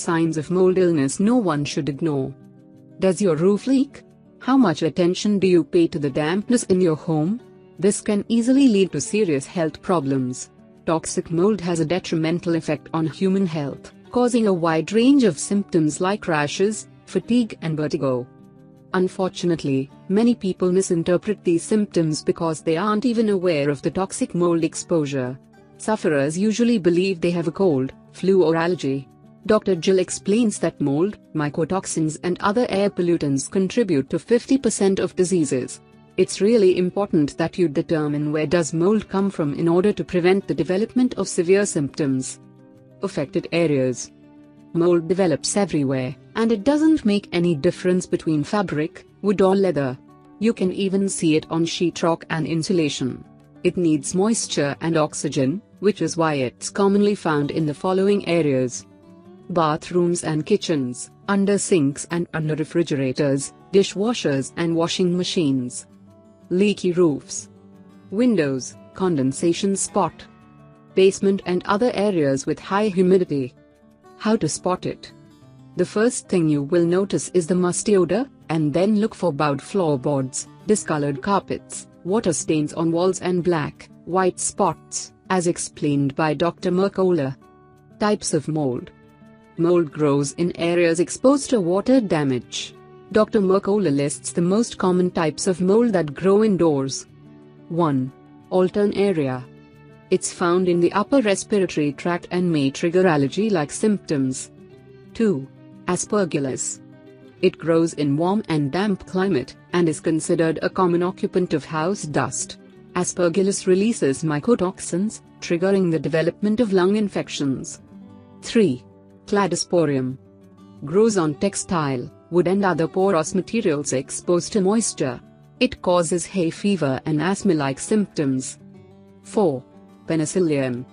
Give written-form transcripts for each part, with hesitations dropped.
signs of mold illness no one should ignore. Does your roof leak? How much attention do you pay to the dampness in your home? This can easily lead to serious health problems. Toxic mold has a detrimental effect on human health, causing a wide range of symptoms like rashes, fatigue and vertigo. Unfortunately, many people misinterpret these symptoms because they aren't even aware of the toxic mold exposure. Sufferers usually believe they have a cold, flu or allergy. Dr. Jill explains that mold, mycotoxins and other air pollutants contribute to 50% of diseases. It's really important that you determine where does mold come from in order to prevent the development of severe symptoms. Affected areas. Mold develops everywhere, and it doesn't make any difference between fabric, wood or leather. You can even see it on sheetrock and insulation. It needs moisture and oxygen, which is why it's commonly found in the following areas: bathrooms and kitchens, under sinks and under refrigerators, dishwashers and washing machines. Leaky roofs, windows, condensation spot, basement and other areas with high humidity. How to spot it? The first thing you will notice is the musty odor, and then look for bowed floorboards, discolored carpets, water stains on walls and black, white spots, as explained by Dr. Mercola. Types of mold. Mold grows in areas exposed to water damage. Dr. Mercola lists the most common types of mold that grow indoors. 1. Altern area. It's found in the upper respiratory tract and may trigger allergy-like symptoms. 2. Aspergillus. It grows in warm and damp climate, and is considered a common occupant of house dust. Aspergillus releases mycotoxins, triggering the development of lung infections. 3. Cladosporium. Grows on textile, wood and other porous materials exposed to moisture. It causes hay fever and asthma-like symptoms. 4. Penicillium.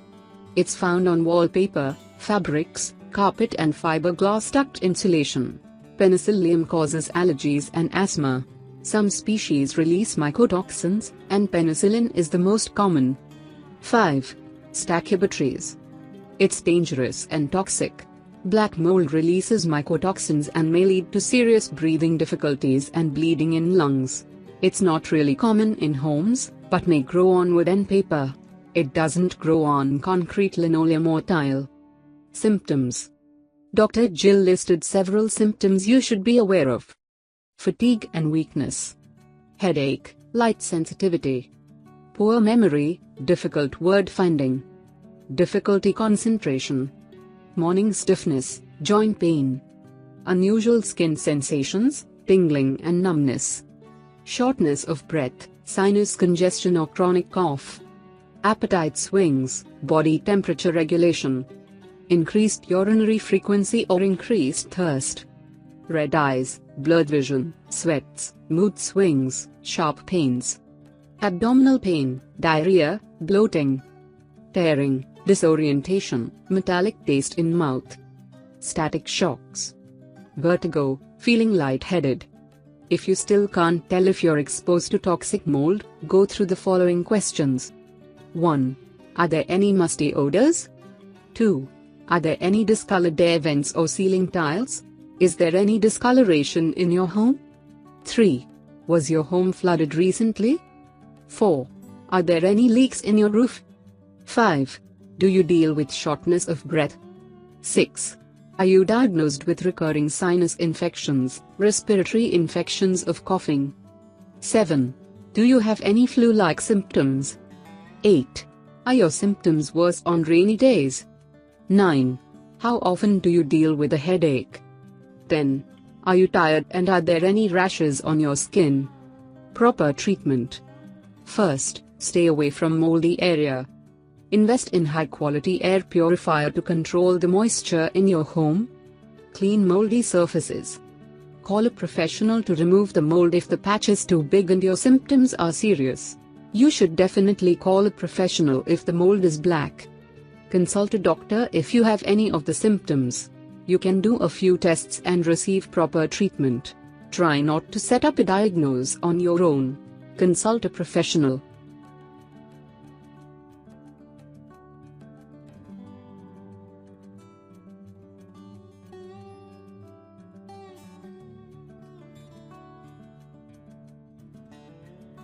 It's found on wallpaper, fabrics, carpet and fiberglass duct insulation. Penicillium causes allergies and asthma. Some species release mycotoxins, and penicillin is the most common. 5. Stachybotrys. It's dangerous and toxic. Black mold releases mycotoxins and may lead to serious breathing difficulties and bleeding in lungs. It's not really common in homes, but may grow on wood and paper. It doesn't grow on concrete, linoleum or tile. Symptoms. Dr. Jill listed several symptoms you should be aware of. Fatigue and weakness. Headache, light sensitivity. Poor memory, difficult word finding. Difficulty concentration. Morning stiffness, joint pain. Unusual skin sensations, tingling and numbness. Shortness of breath, sinus congestion or chronic cough. Appetite swings, body temperature regulation. Increased urinary frequency or increased thirst. Red eyes, blurred vision, sweats, mood swings, sharp pains. Abdominal pain, diarrhea, bloating. Tearing, disorientation, metallic taste in mouth. Static shocks. Vertigo, feeling lightheaded. If you still can't tell if you're exposed to toxic mold, go through the following questions. 1. Are there any musty odors? 2. Are there any discolored air vents or ceiling tiles? Is there any discoloration in your home? 3. Was your home flooded recently? 4. Are there any leaks in your roof? 5. Do you deal with shortness of breath? 6. Are you diagnosed with recurring sinus infections, respiratory infections of coughing? 7. Do you have any flu-like symptoms? 8. Are your symptoms worse on rainy days? 9. How often do you deal with a headache? 10. Are you tired and are there any rashes on your skin? Proper treatment. First, stay away from moldy area. Invest in high-quality air purifier to control the moisture in your home. Clean moldy surfaces. Call a professional to remove the mold if the patch is too big and your symptoms are serious. You should definitely call a professional if the mold is black. Consult a doctor if you have any of the symptoms. You can do a few tests and receive proper treatment. Try not to set up a diagnosis on your own. Consult a professional.